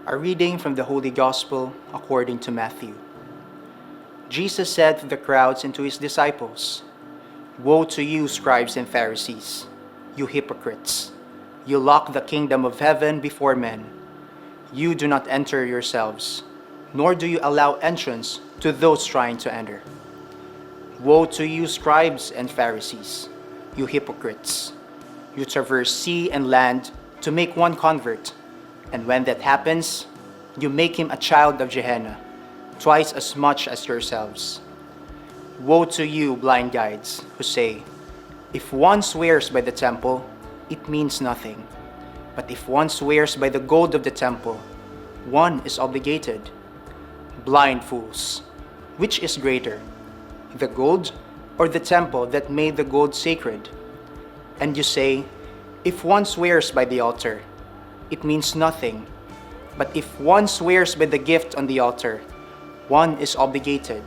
A reading from the Holy Gospel according to Matthew. Jesus said to the crowds and to his disciples, "Woe to you, scribes and Pharisees, you hypocrites! You lock the kingdom of heaven before men. You do not enter yourselves, nor do you allow entrance to those trying to enter. Woe to you, scribes and Pharisees, you hypocrites! You traverse sea and land to make one convert, and when that happens, you make him a child of Gehenna, twice as much as yourselves. Woe to you, blind guides, who say, 'If one swears by the temple, it means nothing. But if one swears by the gold of the temple, one is obligated.' Blind fools, which is greater, the gold or the temple that made the gold sacred? And you say, 'If one swears by the altar, it means nothing. But if one swears by the gift on the altar, one is obligated.'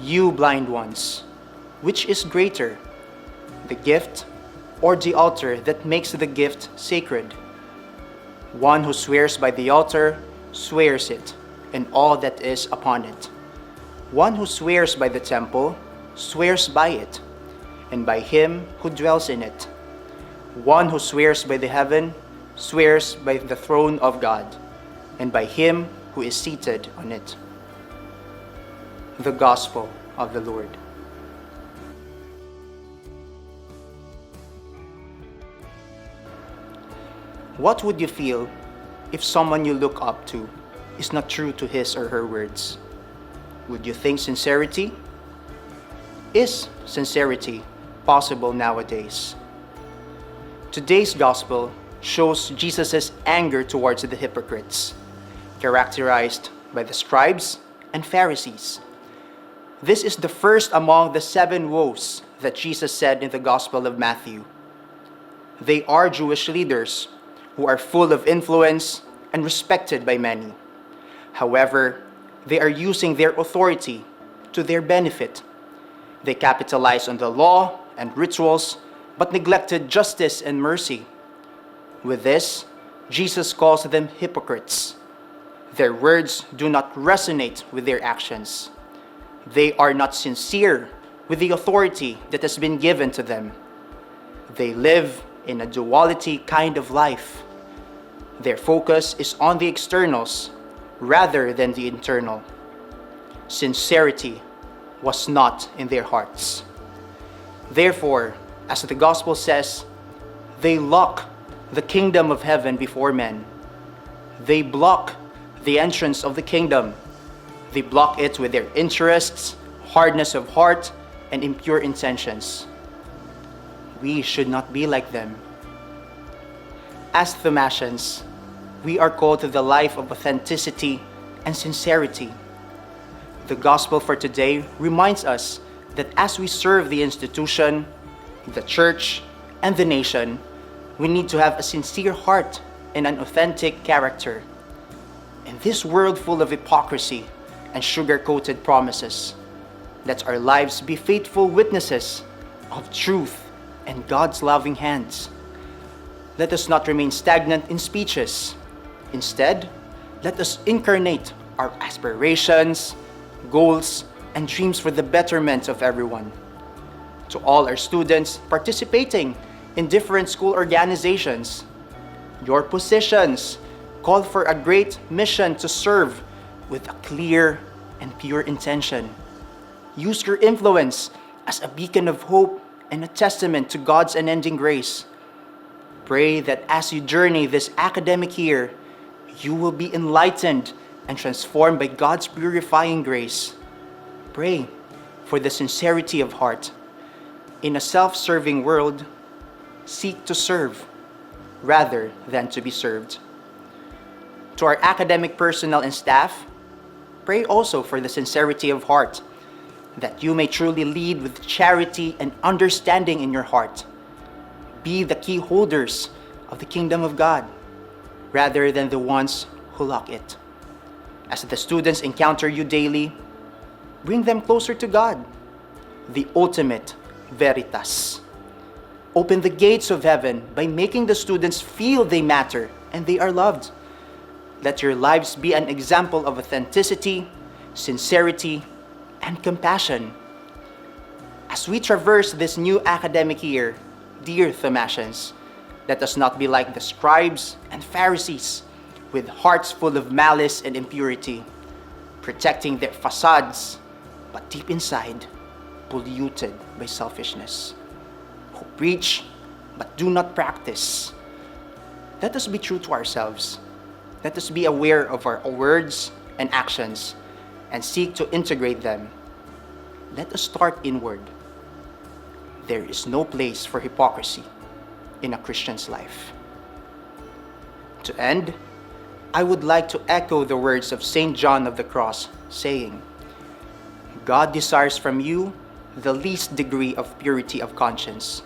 You blind ones, which is greater, the gift or the altar that makes the gift sacred? One who swears by the altar swears it and all that is upon it. One who swears by the temple swears by it and by him who dwells in it. One who swears by the heaven swears by the throne of God and by him who is seated on it." The Gospel of the Lord. What would you feel if someone you look up to is not true to his or her words? Would you think sincerity? Is sincerity possible nowadays? Today's Gospel shows Jesus' anger towards the hypocrites, characterized by the scribes and Pharisees. This is the first among the 7 woes that Jesus said in the Gospel of Matthew. They are Jewish leaders who are full of influence and respected by many. However, they are using their authority to their benefit. They capitalize on the law and rituals, but neglected justice and mercy. With this, Jesus calls them hypocrites. Their words do not resonate with their actions. They are not sincere with the authority that has been given to them. They live in a duality kind of life. Their focus is on the externals rather than the internal. Sincerity was not in their hearts. Therefore, as the Gospel says, they lock the kingdom of heaven before men. They block the entrance of the kingdom. They block it with their interests, hardness of heart, and impure intentions. We should not be like them. As Thomasians, we are called to the life of authenticity and sincerity. The Gospel for today reminds us that as we serve the institution, the church, and the nation, we need to have a sincere heart and an authentic character. In this world full of hypocrisy and sugar-coated promises, let our lives be faithful witnesses of truth and God's loving hands. Let us not remain stagnant in speeches. Instead, let us incarnate our aspirations, goals, and dreams for the betterment of everyone. To all our students participating in different school organizations, your positions call for a great mission to serve with a clear and pure intention. Use your influence as a beacon of hope and a testament to God's unending grace. Pray that as you journey this academic year, you will be enlightened and transformed by God's purifying grace. Pray for the sincerity of heart. In a self-serving world, seek to serve rather than to be served. To our academic personnel and staff, pray also for the sincerity of heart, that you may truly lead with charity and understanding in your heart. Be the key holders of the kingdom of God, rather than the ones who lock it. As the students encounter you daily, bring them closer to God, the ultimate veritas. Open the gates of heaven by making the students feel they matter and they are loved. Let your lives be an example of authenticity, sincerity, and compassion. As we traverse this new academic year, dear Thomasians, let us not be like the scribes and Pharisees with hearts full of malice and impurity, protecting their facades, but deep inside, polluted by selfishness, who preach but do not practice. Let us be true to ourselves. Let us be aware of our words and actions and seek to integrate them. Let us start inward. There is no place for hypocrisy in a Christian's life. To end, I would like to echo the words of St. John of the Cross, saying, God desires from you the least degree of purity of conscience,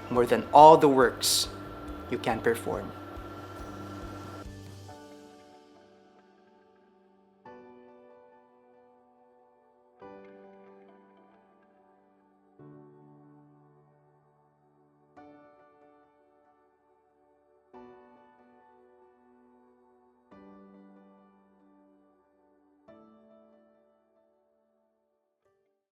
more than all the works you can perform.